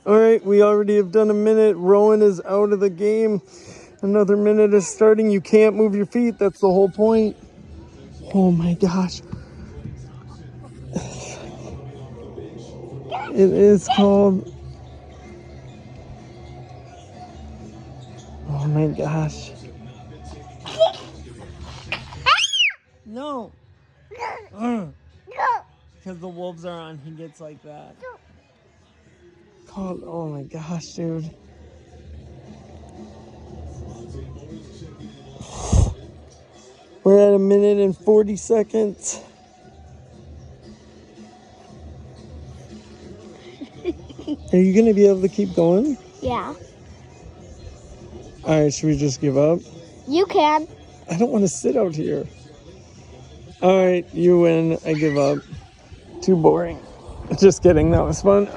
All right, we already have done a minute. Rowan is out of the game. Another minute is starting. You can't move your feet. That's the whole point. Oh my gosh. It is called... Oh my gosh. No. Because the wolves are on, he gets like that. Called... Oh my gosh, dude. We're at 1:40 seconds. Are you going to be able to keep going? Yeah. All right, should we just give up? You can. I don't want to sit out here. All right, you win. I give up. Too boring. Just kidding. That was fun.